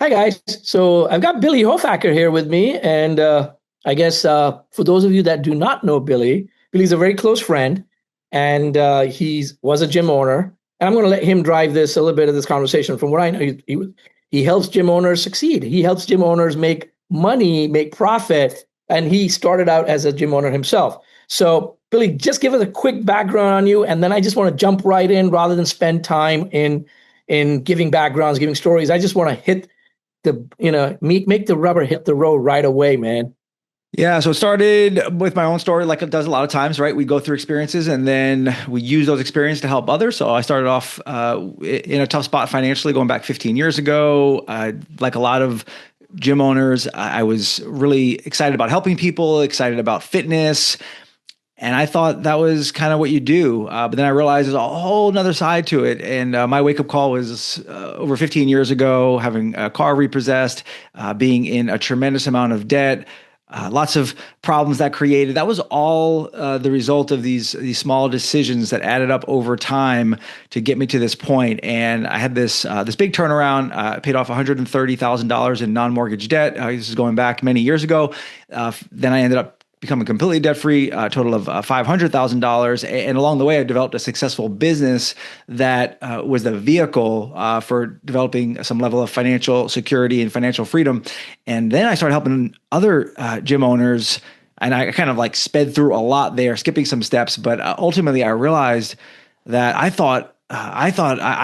Hi guys. So I've got Billy Hofacker here with me, and I guess for those of you that do not know Billy, Billy's a very close friend, and he was a gym owner. And I'm going to let him drive this a little bit of this conversation. From what I know, he helps gym owners succeed. He helps gym owners make money, make profit, and he started out as a gym owner himself. So Billy, just give us a quick background on you, and then I just want to jump right in rather than spend time in giving backgrounds, giving stories. I just want to hit make the rubber hit the road right away, man. Yeah, so it started with my own story, like it does a lot of times, right? We go through experiences and then we use those experiences to help others. So I started off in a tough spot financially, going back 15 years ago. Like a lot of gym owners, I was really excited about helping people, excited about fitness. And I thought that was kind of what you do. But then I realized there's a whole nother side to it. And my wake up call was over 15 years ago, having a car repossessed, being in a tremendous amount of debt. Lots of problems that created. That was all the result of these small decisions that added up over time to get me to this point. And I had this big turnaround. Paid off $130,000 in non-mortgage debt. This is going back many years ago. Then I ended up becoming completely debt free, a total of $500,000. And along the way, I developed a successful business that was the vehicle for developing some level of financial security and financial freedom. And then I started helping other gym owners. And I kind of like sped through a lot there, skipping some steps. But ultimately, I realized that I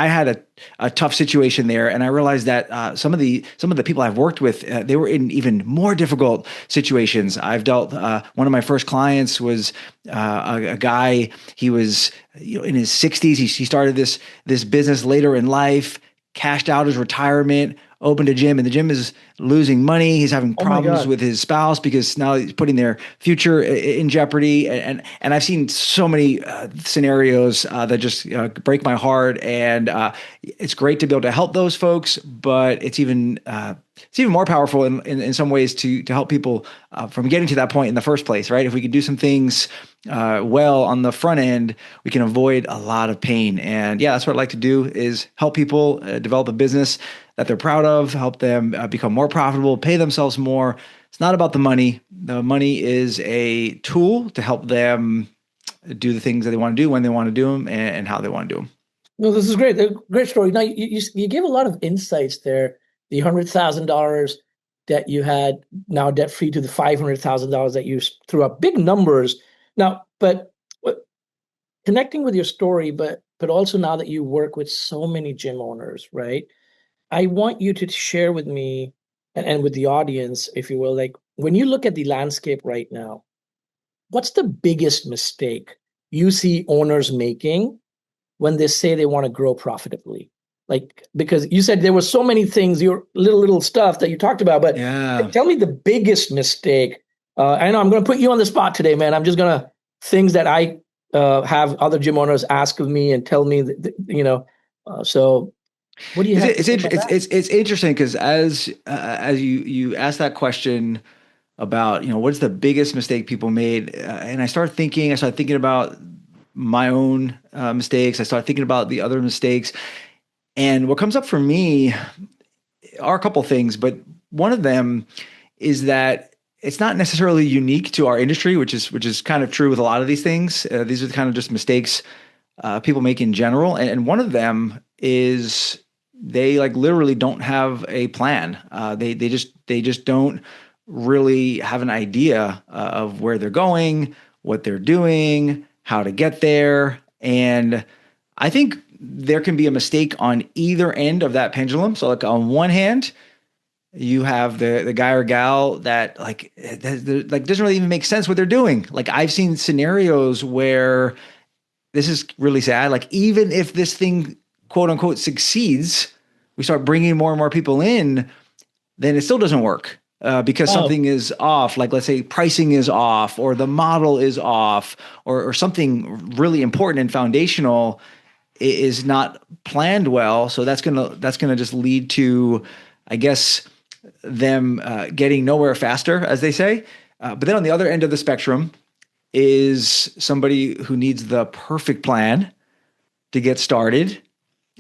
had a tough situation there, and I realized that some of the people I've worked with, they were in even more difficult situations. I've dealt. One of my first clients was a guy. He was in his 60s. He started this business later in life, cashed out his retirement, opened a gym, and the gym is losing money. He's having Oh my problems God. with his spouse because now he's putting their future in jeopardy. And I've seen so many scenarios that just break my heart. And it's great to be able to help those folks, but it's even more powerful in some ways to help people from getting to that point in the first place, right? If we can do some things well on the front end, we can avoid a lot of pain. And yeah, that's what I like to do is help people develop a business that they're proud of, help them become more profitable, pay themselves more. It's not about the money. The money is a tool to help them do the things that they want to do when they want to do them and how they want to do them. No, this is great. Great story. Now you gave a lot of insights there. The $100,000 that you had now debt free to the $500,000 that you threw up big numbers. Now, but connecting with your story, but also now that you work with so many gym owners, right? I want you to share with me and with the audience, if you will, like when you look at the landscape right now, what's the biggest mistake you see owners making when they say they want to grow profitably? Like, because you said there were so many things, your little stuff that you talked about, but Yeah. tell me the biggest mistake. I know I'm going to put you on the spot today, man. I'm just going to things that I have other gym owners ask of me and tell me so what do you It's have to it's say about that? it's interesting because as you ask that question about what's the biggest mistake people made, and I started thinking about my own mistakes. I started thinking about the other mistakes, and what comes up for me are a couple things, but one of them is that it's not necessarily unique to our industry, which is kind of true with a lot of these things. These are kind of just mistakes people make in general, and one of them is they like literally don't have a plan. They just don't really have an idea of where they're going, what they're doing, how to get there, and I think there can be a mistake on either end of that pendulum. So, like on one hand, you have the guy or gal that like doesn't really even make sense what they're doing. Like I've seen scenarios where this is really sad. Like even if this thing quote unquote succeeds, we start bringing more and more people in, then it still doesn't work because Wow. something is off. Like let's say pricing is off, or the model is off, or something really important and foundational is not planned well. So that's gonna just lead to, I guess, them getting nowhere faster, as they say. But then on the other end of the spectrum is somebody who needs the perfect plan to get started,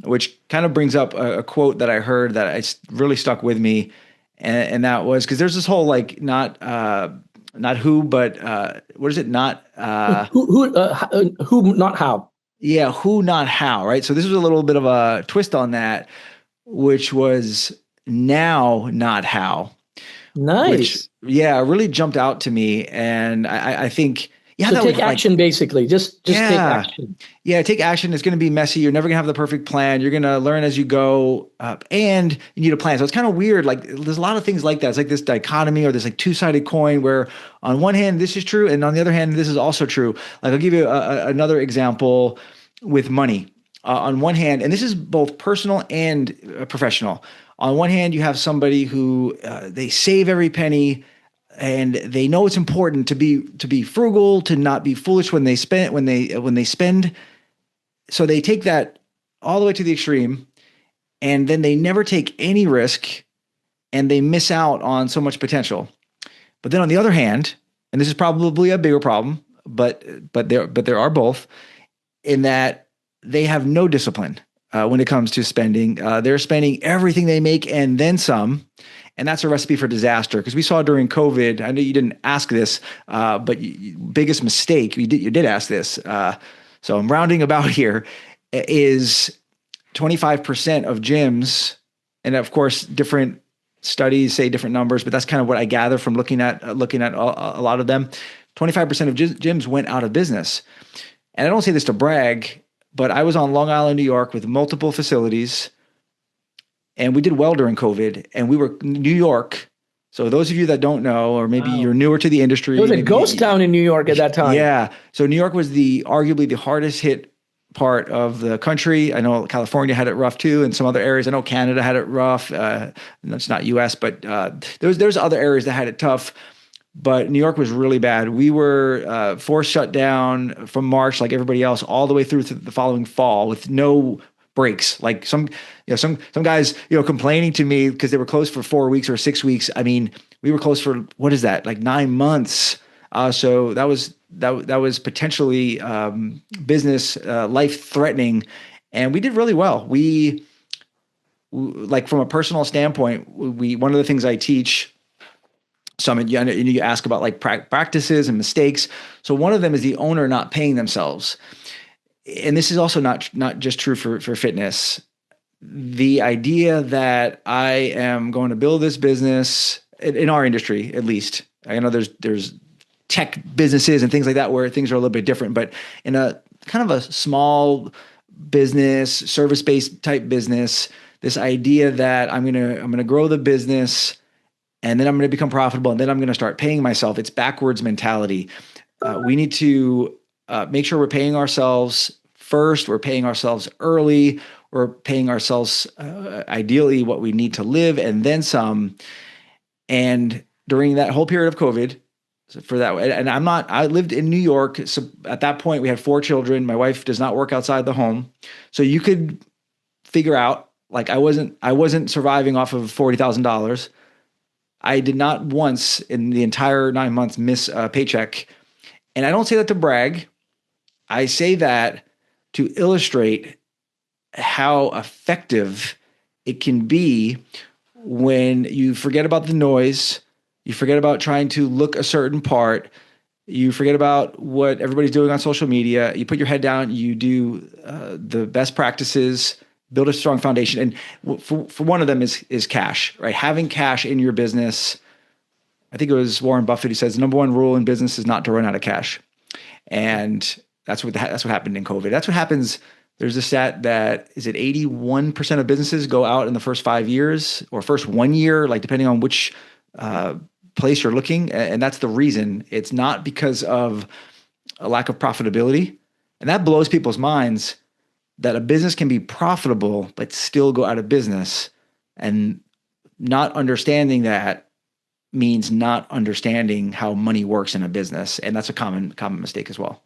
which kind of brings up a quote that I heard that really stuck with me, and that was because there's this whole like not who, but what is it? Not Who, not how. yeah, who, not how, right? So this was a little bit of a twist on that, which was now, not how, which Nice. yeah, really jumped out to me, and I think yeah, So that take would like action, basically. Just take yeah. action. Yeah, take action. It's going to be messy. You're never going to have the perfect plan. You're going to learn as you go, and you need a plan. So it's kind of weird. Like there's a lot of things like that. It's like this dichotomy or this like two-sided coin where on one hand this is true, and on the other hand this is also true. Like I'll give you another example with money. On one hand, and this is both personal and professional. On one hand, you have somebody who they save every penny and they know it's important to be frugal, to not be foolish when they spend when they spend. So they take that all the way to the extreme, and then they never take any risk, and they miss out on so much potential. But then on the other hand, and this is probably a bigger problem, but there are both in that they have no discipline when it comes to spending. They're spending everything they make and then some. And that's a recipe for disaster because we saw during COVID. I know you didn't ask this, but biggest mistake you did ask this. So I'm rounding about here. Is 25% of gyms, and of course, different studies say different numbers, but that's kind of what I gather from looking at a lot of them. 25% of gyms went out of business, and I don't say this to brag, but I was on Long Island, New York, with multiple facilities, and we did well during COVID. And we were New York. So those of you that don't know, or maybe you're Wow. newer to the It was industry, a ghost town in New York at that time. yeah. So New York was the arguably the hardest hit part of the country. I know California had it rough too, and some other areas. I know Canada had it rough. That's not U.S., but there's other areas that had it tough. But New York was really bad. We were forced shut down from March, like everybody else, all the way through to the following fall with no breaks. Like some guys, complaining to me because they were closed for 4 weeks or 6 weeks. I mean, we were closed for what is that? Like 9 months. So that was potentially business life threatening, and we did really well. Like from a personal standpoint, we one of the things I teach. So I mean, you ask about like practices and mistakes. So one of them is the owner not paying themselves, and this is also not just true for fitness. The idea that I am going to build this business in our industry, at least. I know there's tech businesses and things like that where things are a little bit different, but in a kind of a small business, service-based type business, this idea that I'm gonna grow the business and then I'm going to become profitable and then I'm going to start paying myself. It's backwards mentality. We need to make sure we're paying ourselves first. We're paying ourselves early. We're paying ourselves ideally what we need to live and then some. And during that whole period of COVID, so for that, and I lived in New York. So at that point, we had 4 children. My wife does not work outside the home. So you could figure out like I wasn't surviving off of $40,000. I did not once in the entire 9 months miss a paycheck. And I don't say that to brag. I say that to illustrate how effective it can be when you forget about the noise, you forget about trying to look a certain part, you forget about what everybody's doing on social media, you put your head down, you do the best practices, build a strong foundation. And for one of them is cash, right? Having cash in your business. I think it was Warren Buffett who says the number one rule in business is not to run out of cash. And that's what happened in COVID. That's what happens. There's a stat that is it 81% of businesses go out in the first 5 years or first 1 year, like depending on which place you're looking. And that's the reason. It's not because of a lack of profitability. And that blows people's minds that a business can be profitable but still go out of business. And not understanding that means not understanding how money works in a business, and that's a common mistake as well.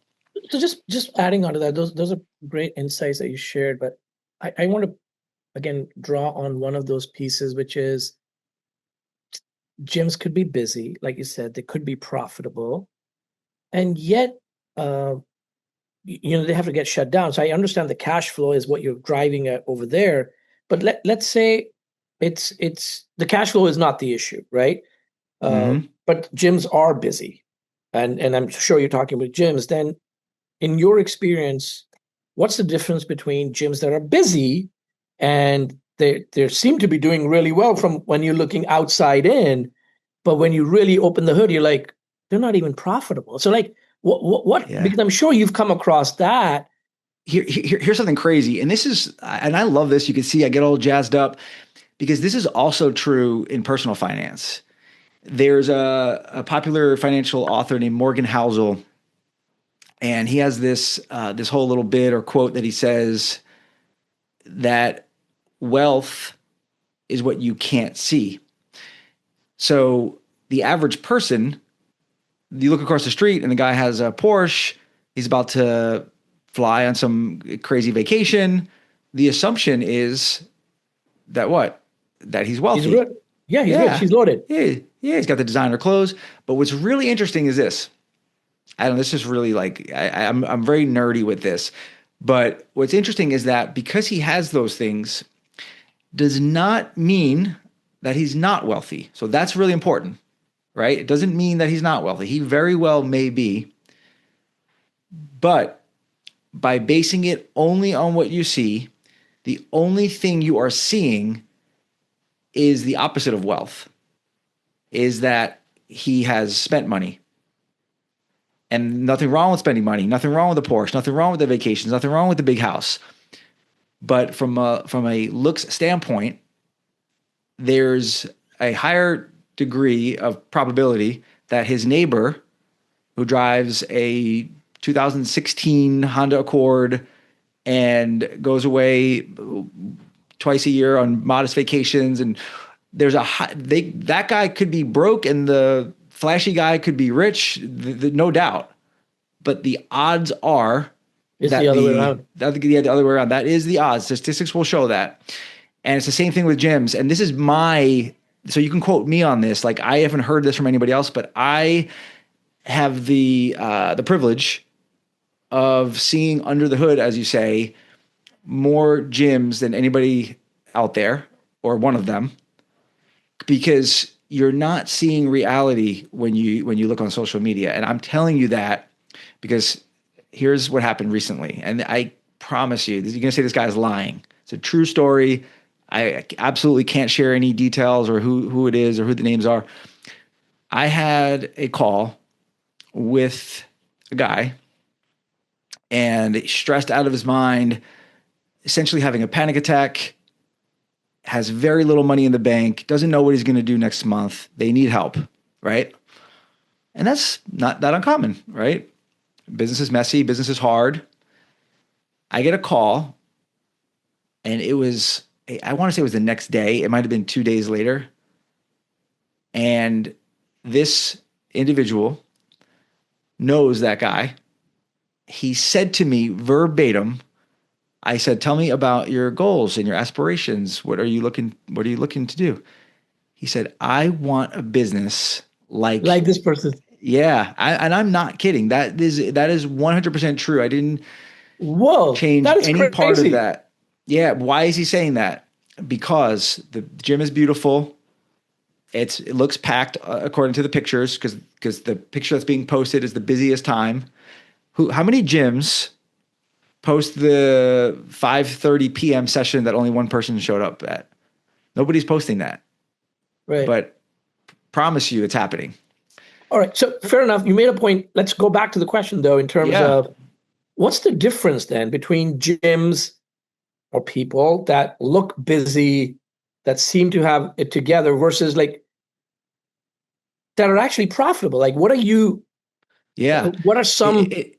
So just adding on to that, those are great insights that you shared, but I want to again draw on one of those pieces, which is gyms could be busy, like you said, they could be profitable, and yet uh, they have to get shut down. So I understand the cash flow is what you're driving at over there. But let's say it's the cash flow is not the issue, right? Hmm. But gyms are busy, and I'm sure you're talking about gyms. Then, in your experience, what's the difference between gyms that are busy and they seem to be doing really well from when you're looking outside in, but when you really open the hood, you're like, they're not even profitable. So like what Yeah. because I'm sure you've come across that. Here's something crazy. And this is, and I love this. You can see I get all jazzed up because this is also true in personal finance. There's a popular financial author named Morgan Housel, and he has this whole little bit or quote that he says that wealth is what you can't see. So the average person, you look across the street and the guy has a Porsche, he's about to fly on some crazy vacation. The assumption is that what? That he's He's wealthy. rich. Yeah, he's rich. Yeah. He's loaded. Yeah. Yeah. He's got the designer clothes. But what's really interesting is this. I don't know, this is really like I'm very nerdy with this. But what's interesting is that because he has those things does not mean that he's not wealthy. So that's really important, right? It doesn't mean that he's not wealthy. He very well may be, but by basing it only on what you see, the only thing you are seeing is the opposite of wealth, is that he has spent money. And nothing wrong with spending money, nothing wrong with the Porsche, nothing wrong with the vacations, nothing wrong with the big house. But from a looks standpoint, there's a higher degree of probability that his neighbor who drives a 2016 Honda Accord and goes away twice a year on modest vacations, and there's that guy could be broke and the flashy guy could be rich, no doubt. But the odds are It's the that other way around. the other way around. That is the odds. Statistics will show that. And it's the same thing with gyms. And this is so you can quote me on this. Like I haven't heard this from anybody else, but I have the privilege of seeing under the hood, as you say, more gyms than anybody out there, or one of them, because you're not seeing reality when you look on social media. And I'm telling you that because here's what happened recently. And I promise you, you're gonna say this guy's lying. It's a true story. I absolutely can't share any details or who it is or who the names are. I had a call with a guy and stressed out of his mind, essentially having a panic attack, has very little money in the bank, doesn't know what he's going to do next month. They need help, right? And that's not that uncommon, right? Business is messy, business is hard. I get a call, and I want to say it was the next day. It might have been 2 days later. And this individual knows that guy. He said to me verbatim, I said, "Tell me about your goals and your aspirations. What are you looking to do?" He said, "I want a business Like like." this person. Yeah, and I'm not kidding. That is 100% true. I didn't Whoa, change that is any part of crazy. that. Yeah, why is he saying that? Because the gym is beautiful. It looks packed according to the pictures, because the picture that's being posted is the busiest time. How many gyms post the 5:30 p.m. session that only one person showed up at? Nobody's posting that, Right. but promise you it's happening. All right. So fair enough. You made a point. Let's go back to the question though, in terms Yeah. of what's the difference then between gyms or people that look busy, that seem to have it together versus like that are actually profitable? Like Yeah. what are It, some it,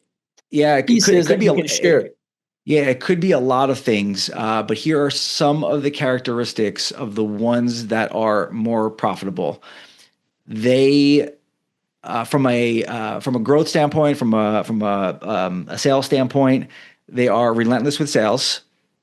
yeah, it pieces could that be you can share? yeah, it could be a lot of things. But here are some of the characteristics of the ones that are more profitable. They from a growth standpoint, from a sales standpoint, they are relentless with sales.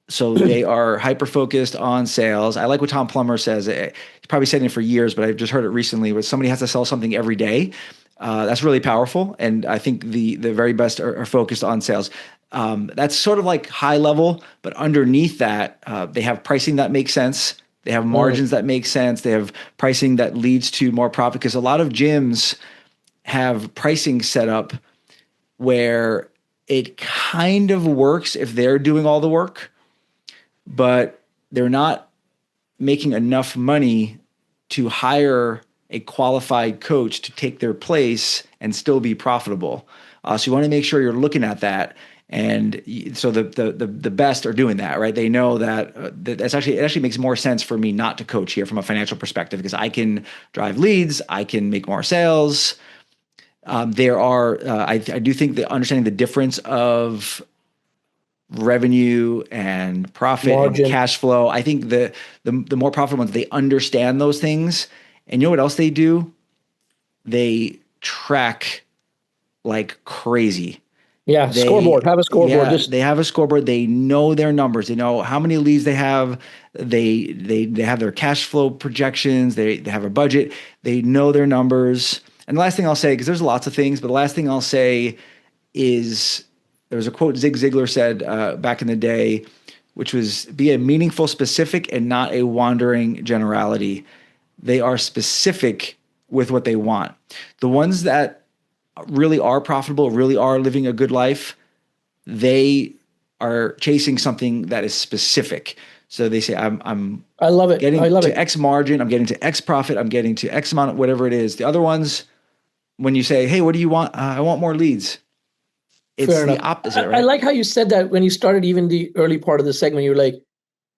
So they are hyper focused on sales. I like what Tom Plummer says. He's probably said it for years, but I've just heard it recently. Where somebody has to sell something every day. That's really powerful, and I think the very best are focused on sales. That's sort of like high level, but underneath that, they have pricing that makes sense. They have Mm, margins that make sense. They have pricing that leads to more profit, because a lot of gyms have pricing set up where it kind of works if they're doing all the work, but they're not making enough money to hire a qualified coach to take their place and still be profitable. So you want to make sure you're looking at that. And so the best are doing that, right? They know that it actually makes more sense for me not to coach here from a financial perspective, because I can drive leads, I can make more sales. I do think that understanding the difference of revenue and profit and margin. cash flow. I think the more profitable ones, they understand those things. And you know what else they do? They track like crazy. Yeah, scoreboard. Have a scoreboard. Just They have a scoreboard. They know their numbers. They know how many leads they have. They have their cash flow projections. They have a budget. They know their numbers. And the last thing I'll say, because there's lots of things, but the last thing I'll say is, there was a quote Zig Ziglar said back in the day, which was, be a meaningful specific and not a wandering generality. They are specific with what they want. The ones that really are profitable, really are living a good life, they are chasing something that is specific. So they say, I'm I love it. I getting love to it. X margin, I'm getting to X profit, I'm getting to X amount, whatever it is. The other ones, when you say, hey, what do you want? I want more leads. It's Fair the enough. opposite, I right? like how you said that when you started even the early part of the segment. You're like,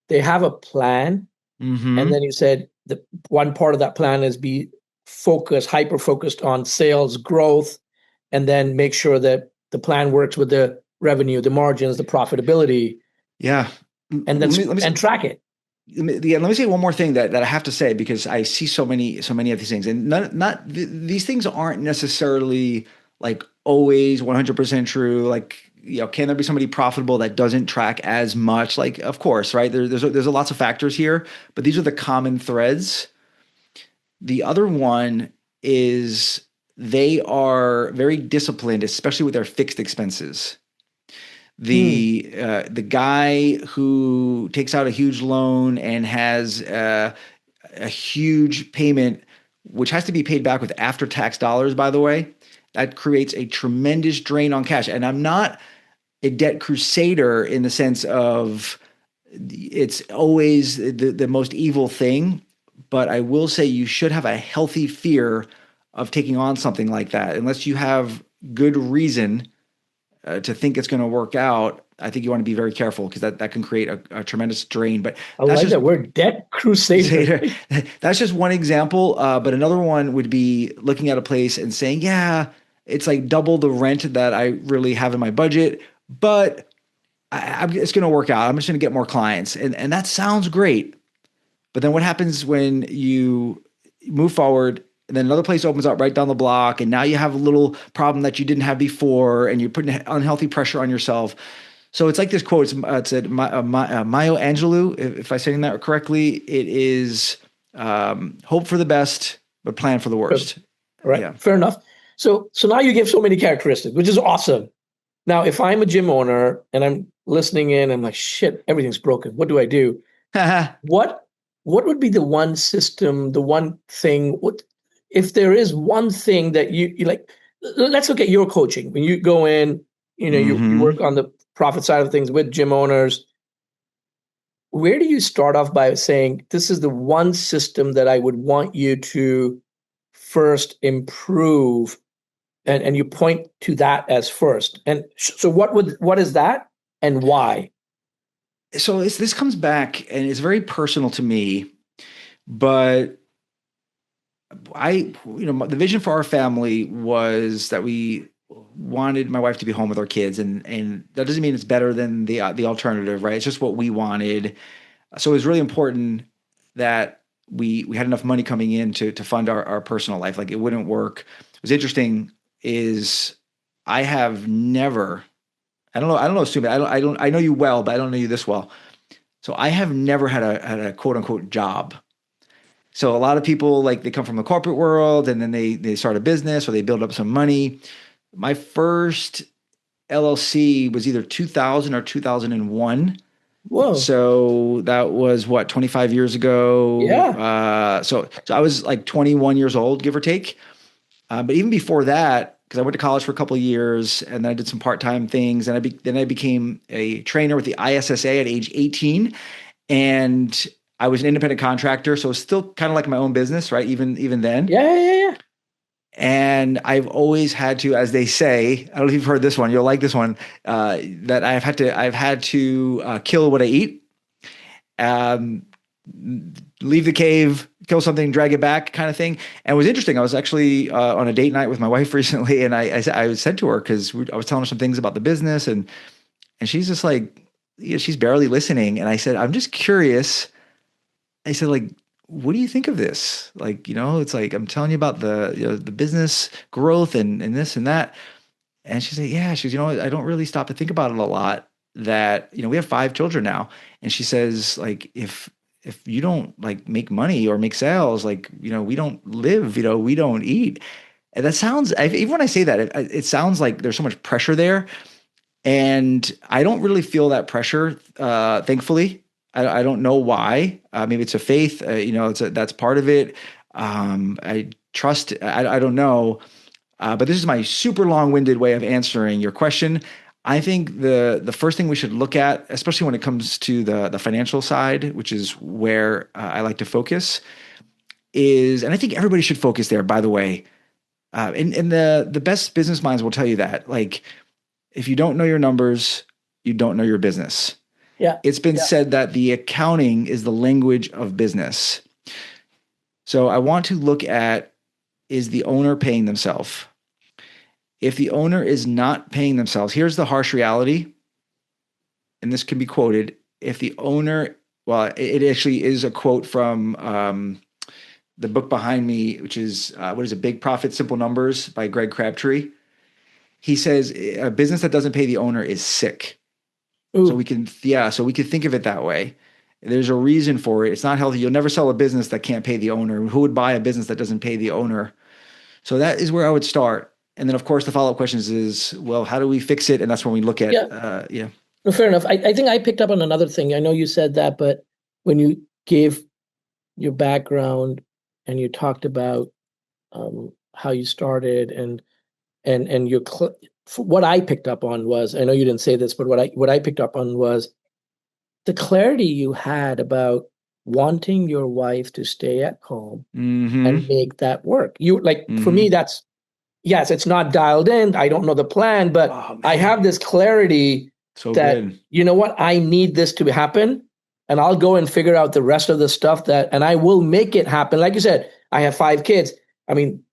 they have a plan, and then Mm-hmm. you said the one part of that plan is be focused, hyper focused on sales growth, and then make sure that the plan works with the revenue, the margins, the profitability, Yeah. and then and track it. Let me say one more thing that I have to say, because I see so many of these things, and these things aren't necessarily like always 100% true. Like, can there be somebody profitable that doesn't track as much? Like, of course, right? There's a lots of factors here, but these are the common threads. The other one is, they are very disciplined, especially with their fixed expenses. Hmm. The guy who takes out a huge loan and has a huge payment, which has to be paid back with after tax dollars, by the way, that creates a tremendous drain on cash. And I'm not a debt crusader in the sense of it's always the most evil thing, but I will say you should have a healthy fear of taking on something like that, unless you have good reason to think it's going to work out. I think you want to be very careful, because that can create a tremendous drain. But I that's like just that word, debt crusader. that's just one example. But another one would be looking at a place and saying, yeah, it's like double the rent that I really have in my budget, but it's going to work out. I'm just going to get more clients, and that sounds great. But then what happens when you move forward, and then another place opens up right down the block, and now you have a little problem that you didn't have before, and you're putting unhealthy pressure on yourself. So it's like this quote. It's Maya Angelou, if I'm saying that correctly. It is, hope for the best, but plan for the worst. Right. Yeah. Fair enough. So now you give so many characteristics, which is awesome. Now, if I'm a gym owner and I'm listening in, I'm like, shit, everything's broken. What do I do? What what would be the one system, the one thing? What if there is one thing that you like? Let's look at your coaching. When you go in, you Hmm. work on the profit side of things with gym owners. Where do you start off by saying this is the one system that I would want you to first improve, and you point to that as first? And so what is that and why? So this comes back, and it's very personal to me, but the vision for our family was that we wanted my wife to be home with our kids, and that doesn't mean it's better than the alternative, right? It's just what we wanted. So it was really important that we had enough money coming in to fund our personal life. Like, it wouldn't work. It was interesting is, I have never, I don't know, Sumit, I know you well, but I don't know you this well. So I have never had a quote unquote job. So a lot of people like they come from the corporate world and then they start a business or they build up some money. My first LLC was either 2000 or 2001. Whoa. So that was what, 25 years ago. Yeah. So I was like 21 years old, give or take. But even before that, because I went to college for a couple of years and then I did some part-time things, and then I became a trainer with the ISSA at age 18, and I was an independent contractor, so it was still kind of like my own business, right? Even then. Yeah. Yeah. Yeah. And I've always had to, as they say, I don't know if you've heard this one, you'll like this one, that I've had to kill what I eat, um, leave the cave, kill something, drag it back, kind of thing. And it was interesting. I was actually on a date night with my wife recently, and I said to her, because I was telling her some things about the business, and she's just like, she's barely listening. And I said, I'm just curious. I said, like, what do you think of this? Like, it's like I'm telling you about the business growth and this and that. And she said, yeah, she's, I don't really stop to think about it a lot, that, we have 5 children now. And she says, like, if you don't like make money or make sales, like, we don't live, we don't eat. And that sounds, even when I say that, it sounds like there's so much pressure there. And I don't really feel that pressure, thankfully. I don't know why. Maybe it's a faith, that's part of it. I trust, I don't know. But this is my super long-winded way of answering your question. I think the first thing we should look at, especially when it comes to the financial side, which is where I like to focus, is, and I think everybody should focus there, by the way. And the best business minds will tell you that. Like, if you don't know your numbers, you don't know your business. Yeah. It's been said that the accounting is the language of business. So I want to look at, is the owner paying themselves? If the owner is not paying themselves, here's the harsh reality, and this can be quoted. If the owner, well, it actually is a quote from the book behind me, which is, what is it, Big Profit, Simple Numbers by Greg Crabtree. He says a business that doesn't pay the owner is sick. Ooh. So we can think of it that way. There's a reason for it. It's not healthy. You'll never sell a business that can't pay the owner. Who would buy a business that doesn't pay the owner? So that is where I would start. And then, of course, the follow-up questions is, well, how do we fix it? And that's when we look at, No, fair enough. I think I picked up on another thing. I know you said that, but when you gave your background and you talked about how you started and your what I picked up on was, I know you didn't say this, but what I picked up on was the clarity you had about wanting your wife to stay at home and make that work. You like, for me, that's, yes, it's not dialed in. I don't know the plan, but I have this clarity that, good. you know what, I need this to happen, and I'll go and figure out the rest of the stuff and I will make it happen. Like you said, I have 5 kids. I mean,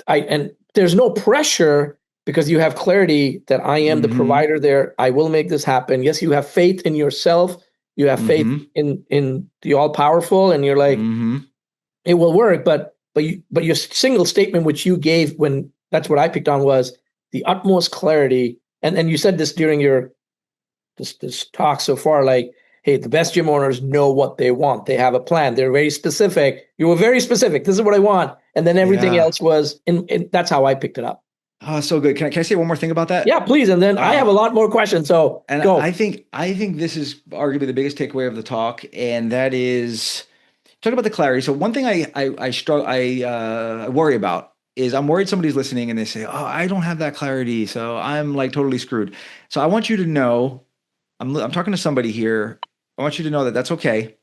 and there's no pressure because you have clarity that I am the provider there. I will make this happen. Yes, you have faith in yourself. You have faith in the all powerful, and you're like, it will work. But your single statement, which you gave, when that's what I picked on, was the utmost clarity. And you said this during your this talk so far, like, hey, the best gym owners know what they want. They have a plan. They're very specific. You were very specific. This is what I want. And then everything else was, that's how I picked it up. Oh, so good. Can I say one more thing about that? Yeah, please. And then I have a lot more questions. So go. I think this is arguably the biggest takeaway of the talk, and that is talk about the clarity. So one thing I worry about is, I'm worried somebody's listening and they say, "Oh, I don't have that clarity, so I'm like totally screwed." So I want you to know, I'm talking to somebody here. I want you to know that that's okay.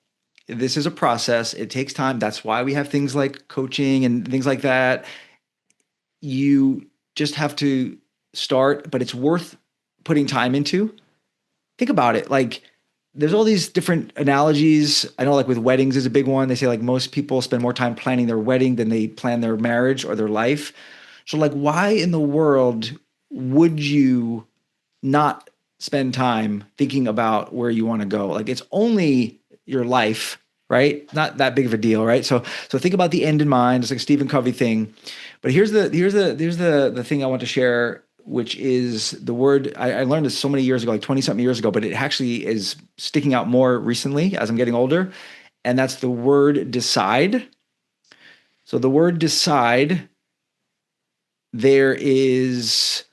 This is a process. It takes time. That's why we have things like coaching and things like that. You just have to start, but it's worth putting time into. Think about it. Like, there's all these different analogies. I know, like with weddings is a big one. They say like most people spend more time planning their wedding than they plan their marriage or their life. So like, why in the world would you not spend time thinking about where you want to go? Like, it's only your life, right? Not that big of a deal, right? So think about the end in mind. It's like a Stephen Covey thing. But here's the thing I want to share, which is the word. I learned this so many years ago, like 20 something years ago, but it actually is sticking out more recently as I'm getting older. And that's the word decide. So the word decide, there is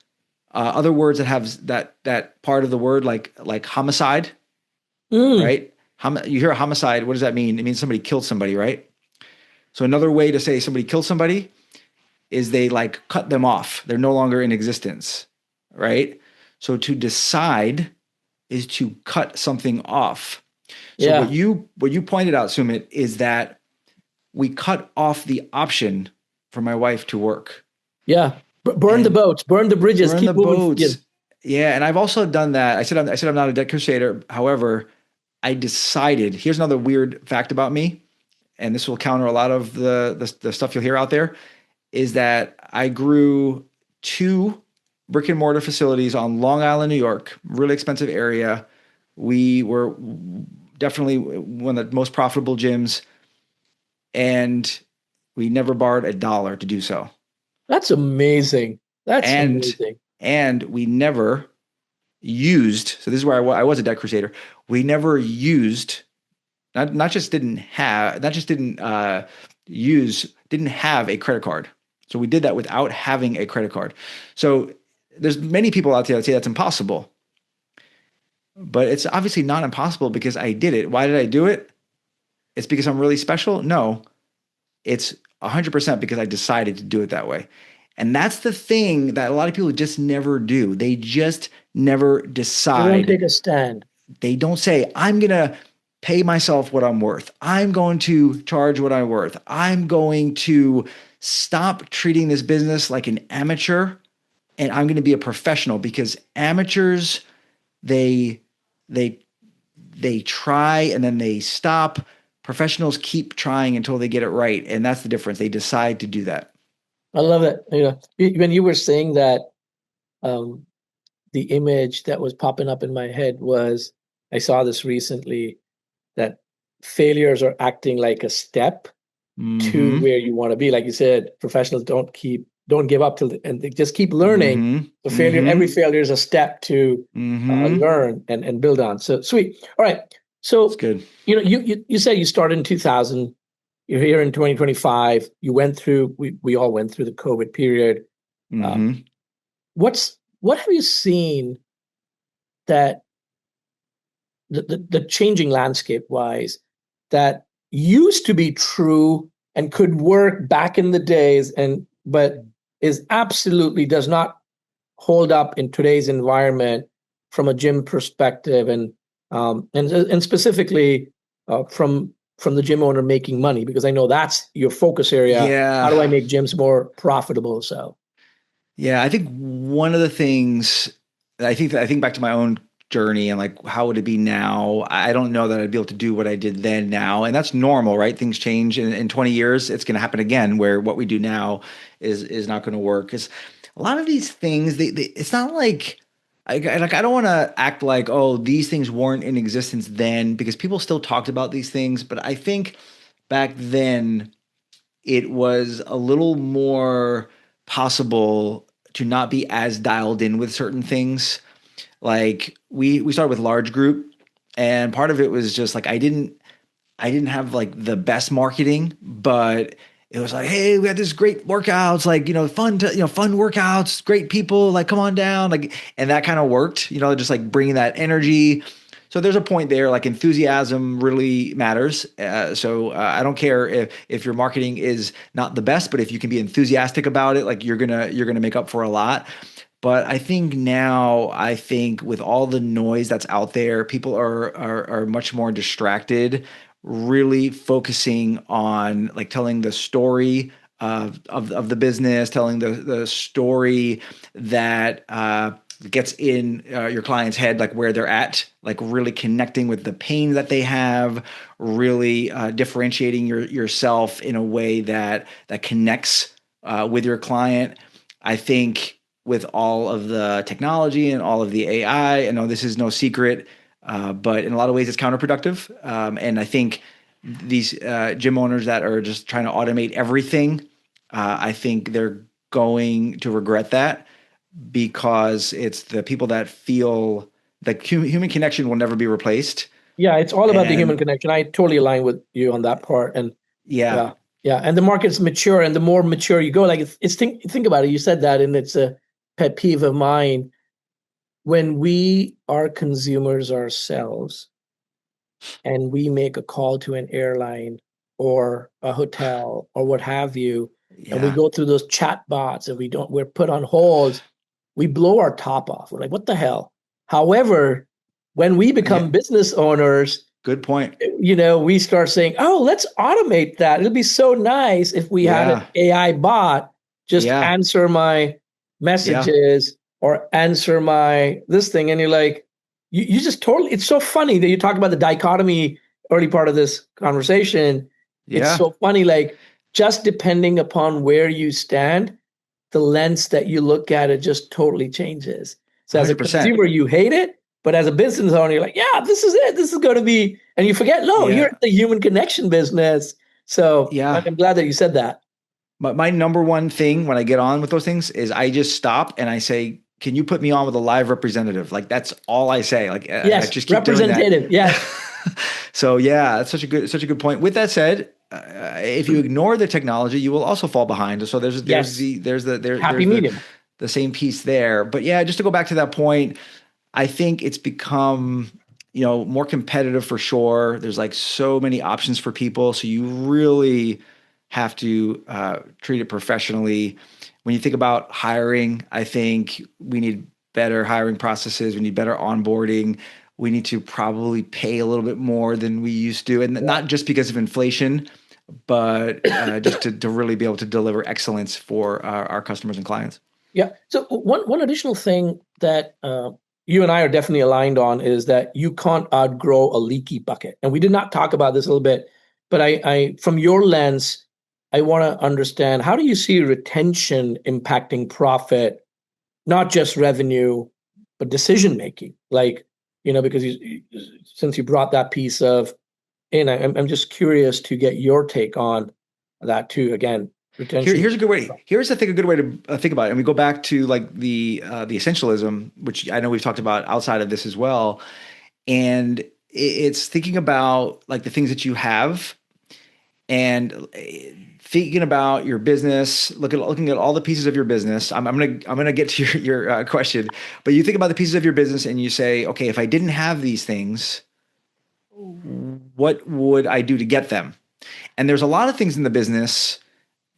other words that have that part of the word, like homicide, Mm, right? You hear a homicide, what does that mean? It means somebody killed somebody, right? So another way to say somebody killed somebody is they like cut them off. They're no longer in existence, right? So to decide is to cut something off. So yeah, what you pointed out, Sumit, is that we cut off the option for my wife to work yeah. Burn the and boats, burn the bridges, burn the keep moving. boats. Yeah, and I've also done that. I said I'm not a debt crusader. However, I decided. Here's another weird fact about me, and this will counter a lot of the stuff you'll hear out there. Is that I grew two brick and mortar facilities on Long Island, New York, really expensive area. We were definitely one of the most profitable gyms, and we never borrowed a dollar to do so. That's amazing. That's And amazing. we never used. So this is where I was a debt crusader. We never used. Not just didn't have. Not just didn't use. Didn't have a credit card. So we did that without having a credit card. So there's many people out there that say that's impossible, but it's obviously not impossible because I did it. Why did I do it? It's because I'm really special? No, it's 100% because I decided to do it that way. And that's the thing that a lot of people just never do. They just never They don't decide. take a stand. They don't say, I'm going to pay myself what I'm worth. I'm going to charge what I'm worth. I'm going to stop treating this business like an amateur and I'm going to be a professional because amateurs, they, they, they try and then they stop. Professionals keep trying until they get it right. And that's the difference. They decide to do that. I love it. When you were saying that, um, the image that was popping up in my head was I saw this recently that failures are acting like a step to Mm-hmm. where you want to be. Like you said, professionals don't give up and they just keep learning. Mm-hmm. So every Mm-hmm. failure is a step to Mm-hmm. learn and build on. So sweet. All right. It's So good. you said you started in 2000. You're here in 2025. You went through. We all went through the COVID period. Um, Mm-hmm. what have you seen that the changing landscape wise that used to be true and could work back in the days and but is absolutely does not hold up in today's environment from a gym perspective and specifically from the gym owner making money because I know that's your focus area. How Yeah. do I make gyms more profitable? So Yeah, I think one of the things I think back to my own journey and like how would it be now? I don't know that I'd be able to do what I did then now. And that's normal, right? Things change in 20 years. It's going to happen again where what we do now is not going to work. Because a lot of these things, it's not like I don't want to act like, oh, these things weren't in existence then because people still talked about these things. But I think back then it was a little more possible to not be as dialed in with certain things. Like we started with large group, and part of it was just like I didn't have like the best marketing, but it was like, hey, we had this great workouts, like fun workouts, great people, like come on down, like, and that kind of worked, just like bringing that energy. So there's a point there, like enthusiasm really matters. So I don't care if your marketing is not the best, but if you can be enthusiastic about it, like you're gonna make up for a lot. But I think now, I think with all the noise that's out there, people are much more distracted, really focusing on like telling the story of the business, telling the story that gets in your client's head, like where they're at, like really connecting with the pain that they have, really differentiating yourself in a way that connects with your client. I think with all of the technology and all of the AI, I know this is no secret, but in a lot of ways it's counterproductive. And I think these gym owners that are just trying to automate everything, I think they're going to regret that because it's the people that feel the human connection will never be replaced. yeah, it's all about the human And connection. I totally align with you on that part. And yeah, yeah. Yeah, and the market's mature, and the more mature you go, like it's think about it. You said that, and it's a pet peeve of mine. When we are consumers ourselves, and we make a call to an airline or a hotel or what have you, and we Yeah. go through those chat bots, and we're put on hold, we blow our top off. We're like, what the hell? However, when we Yeah. become business owners, Good point. we start saying, oh, let's automate that. It'll be so nice if we had an Yeah. AI bot just Yeah. answer my Yeah. messages or answer my this thing. And you're like, you just totally, it's so funny that you talk about the dichotomy early part of this conversation. It's Yeah. so funny, like just depending upon where you stand, the lens that you look at it just totally changes. So as a 100%. consumer, you hate it, but as a business owner, you're like, yeah, this is it. This is going to be, and you forget, no, you're Yeah. in the human connection business. So Yeah. I'm glad that you said that. My number one thing when I get on with those things is I just stop and I say, can you put me on with a live representative? Like that's all I say. Like I Yes, just keep doing that. representative. Yes, So yeah, that's such a good point. With that said, if you ignore the technology, you will also fall behind. So yes, happy there's medium. the same piece there. But yeah, just to go back to that point, I think it's become, more competitive for sure. There's like so many options for people. So you really have to treat it professionally. When you think about hiring, I think we need better hiring processes. We need better onboarding. We need to probably pay a little bit more than we used to. And Yeah. not just because of inflation, but just to really be able to deliver excellence for our customers and clients. Yeah. So one additional thing that you and I are definitely aligned on is that you can't outgrow a leaky bucket. And we did not talk about this a little bit, but I from your lens, I want to understand, how do you see retention impacting profit, not just revenue, but decision making? Like, because since you brought that piece of in, I'm just curious to get your take on that too. Again, retention. Here's a good way. Here's I think a good way to think about it. And we go back to like the essentialism, which I know we've talked about outside of this as well. And it's thinking about like the things that you have and thinking about your business. Looking at all the pieces of your business. I'm gonna get to your question, but you think about the pieces of your business and you say, okay, if I didn't have these things, what would I do to get them? And there's a lot of things in the business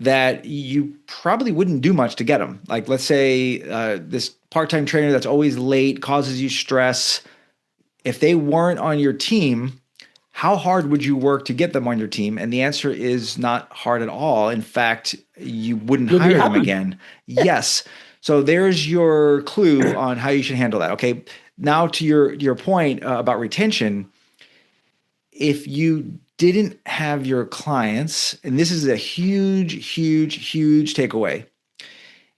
that you probably wouldn't do much to get them. Like, let's say this part-time trainer that's always late causes you stress. If they weren't on your team, how hard would you work to get them on your team? And the answer is not hard at all. In fact, you wouldn't You'll be hire them happy. again. Yes. So there's your clue on how you should handle that. Okay. Now to your point about retention, if you didn't have your clients, and this is a huge, huge, huge takeaway.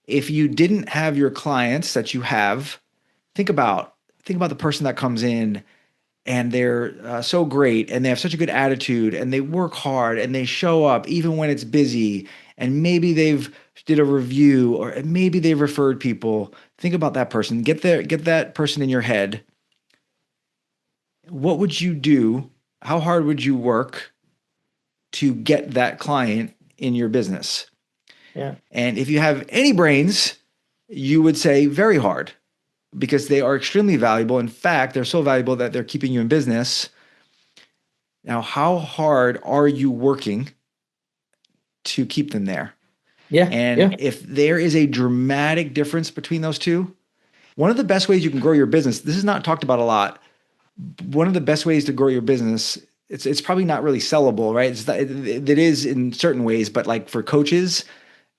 If you didn't have your clients that you have, think about the person that comes in and they're so great and they have such a good attitude and they work hard and they show up even when it's busy and maybe they've did a review or maybe they've referred people. Think about that person. Get that person in your head. What would you do? How hard would you work to get that client in your business? Yeah. And if you have any brains, you would say very hard because they are extremely valuable. In fact, they're so valuable that they're keeping you in business. Now, how hard are you working to keep them there? Yeah. And Yeah. if there is a dramatic difference between those two, one of the best ways you can grow your business, this is not talked about a lot. One of the best ways to grow your business, it's probably not really sellable, right? It is in certain ways, but like for coaches,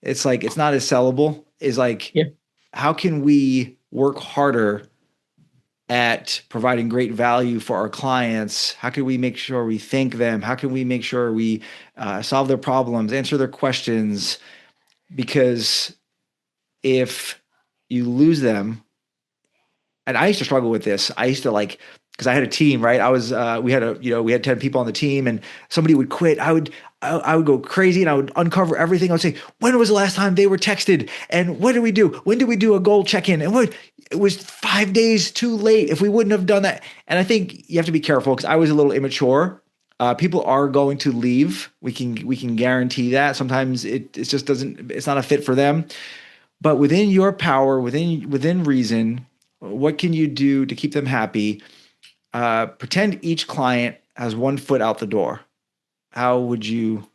it's like it's not as sellable. Is like, Yeah. how can we work harder at providing great value for our clients? How can we make sure we thank them? How can we make sure we solve their problems, answer their questions? Because if you lose them, and I used to struggle with this. I used to like, because I had a team, right? We had 10 people on the team and somebody would quit. I would go crazy and I would uncover everything. I would say, when was the last time they were texted? And what did we do? When did we do a goal check-in? And it was 5 days too late if we wouldn't have done that. And I think you have to be careful because I was a little immature. People are going to leave. We can guarantee that. Sometimes it just doesn't. It's not a fit for them. But within your power, within reason, what can you do to keep them happy? Pretend each client has one foot out the door. How would you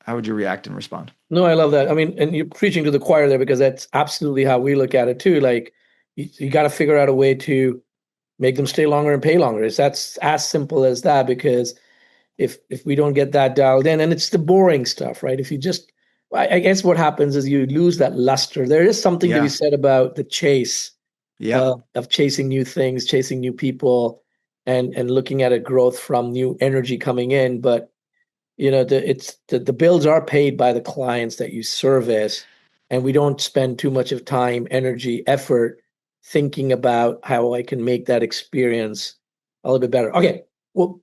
how would you react and respond? No, I love that. I mean, and you're preaching to the choir there because that's absolutely how we look at it too. Like you got to figure out a way to make them stay longer and pay longer. That's as simple as that because if we don't get that dialed in, and it's the boring stuff, right? If you just, I guess what happens is you lose that luster. There is something to be Yeah. said about the chase Yep. of chasing new things, chasing new people, and looking at a growth from new energy coming in. But the bills are paid by the clients that you service, and we don't spend too much of time, energy, effort thinking about how I can make that experience a little bit better. Okay, well,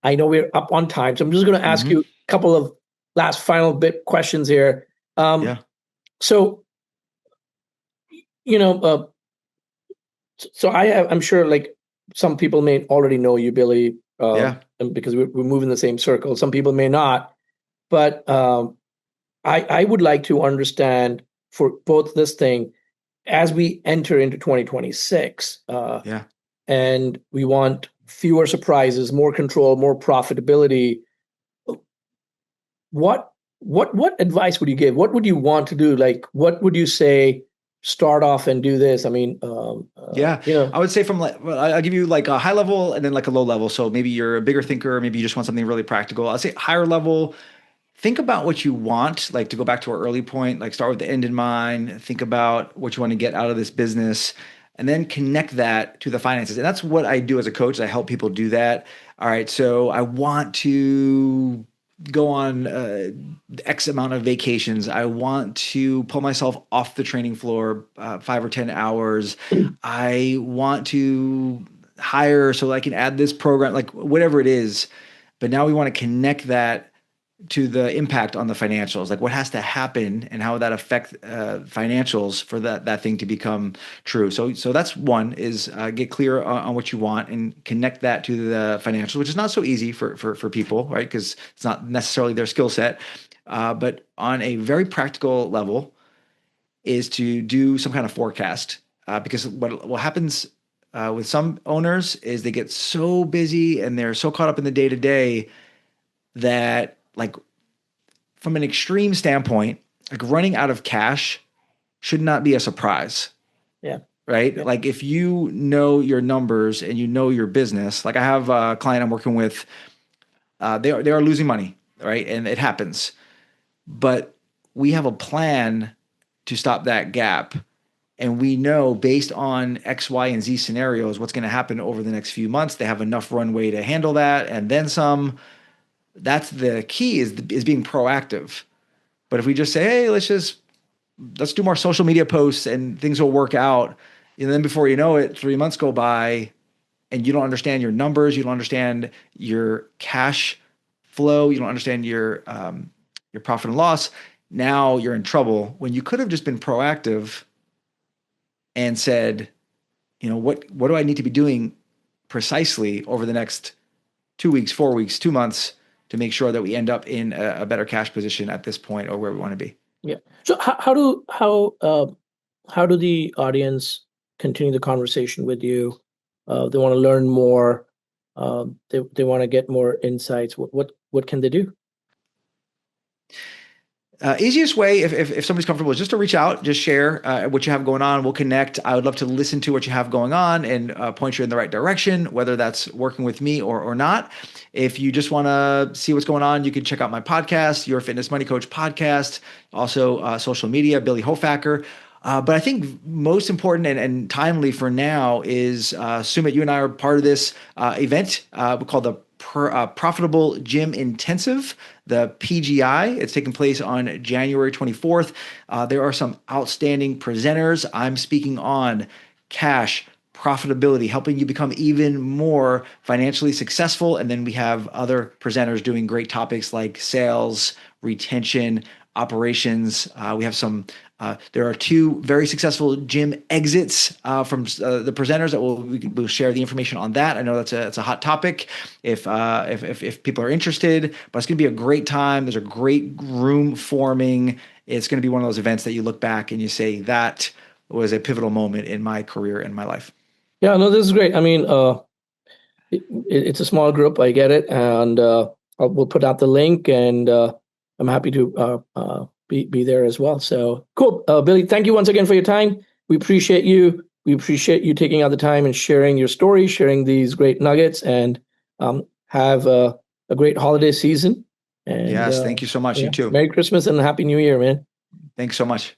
I know we're up on time, so I'm just going to ask Hmm. you a couple of last final bit questions here. Um, Yeah. so you know, so I'm sure like some people may already know you, Billy, Yeah. and because we're moving the same circle. Some people may not, but I would like to understand for both this thing as we enter into 2026, Yeah. and we want fewer surprises, more control, more profitability. What advice would you give? What would you want to do? Like, what would you say? Start off and do this. I mean, Yeah, I would say from like, well, I'll give you like a high level and then like a low level. So maybe you're a bigger thinker, maybe you just want something really practical. I'd say higher level, think about what you want, like to go back to our early point, like start with the end in mind, think about what you want to get out of this business, and then connect that to the finances. And that's what I do as a coach. I help people do that. All right, so I want to go on X amount of vacations. I want to pull myself off the training floor 5 or 10 hours. I want to hire so I can add this program, like whatever it is. But now we want to connect that to the impact on the financials, like what has to happen and how would that affect financials for that thing to become true. So that's one is get clear on what you want and connect that to the financials, which is not so easy for people, right? Because it's not necessarily their skill set. But on a very practical level, is to do some kind of forecast because what happens with some owners is they get so busy and they're so caught up in the day to day that like from an extreme standpoint, like running out of cash should not be a surprise, yeah, right? yeah, Like if you know your numbers and you know your business, like I have a client I'm working with, they are losing money, right? And it happens, but we have a plan to stop that gap. And we know based on X, Y, and Z scenarios what's going to happen over the next few months. They have enough runway to handle that and then some. That's the key is being proactive. But if we just say, hey, let's do more social media posts and things will work out, and then before you know it, 3 months go by and you don't understand your numbers, you don't understand your cash flow, you don't understand your profit and loss. Now you're in trouble when you could have just been proactive and said, what do I need to be doing precisely over the next 2 weeks, 4 weeks, 2 months to make sure that we end up in a better cash position at this point or where we want to be. yeah. So how do the audience continue the conversation with you? They want to learn more. They want to get more insights. What can they do? Easiest way, if somebody's comfortable, is just to reach out, just share what you have going on. We'll connect. I would love to listen to what you have going on and point you in the right direction, whether that's working with me or not. If you just want to see what's going on, you can check out my podcast, Your Fitness Money Coach podcast, also social media, Billy Hofacker. But I think most important and timely for now is Sumit, you and I are part of this event we call the Profitable Gym Intensive, the PGI. It's taking place on January 24th. There are some outstanding presenters. I'm speaking on cash, profitability, helping you become even more financially successful. And then we have other presenters doing great topics like sales, retention, operations. We have some. There are two very successful gym exits from the presenters that we'll share the information on that. I know it's a hot topic if people are interested, but it's going to be a great time. There's a great room forming. It's going to be one of those events that you look back and you say that was a pivotal moment in my career and my life. Yeah, no, this is great. I mean, it's a small group. I get it, and we'll put out the link, and I'm happy to be there as well. So cool, Billy. Thank you once again for your time. We appreciate you. We appreciate you taking out the time and sharing your story, sharing these great nuggets, and have a great holiday season. And Yes, thank you so much. yeah, You too. Merry Christmas and Happy New Year, man. Thanks so much.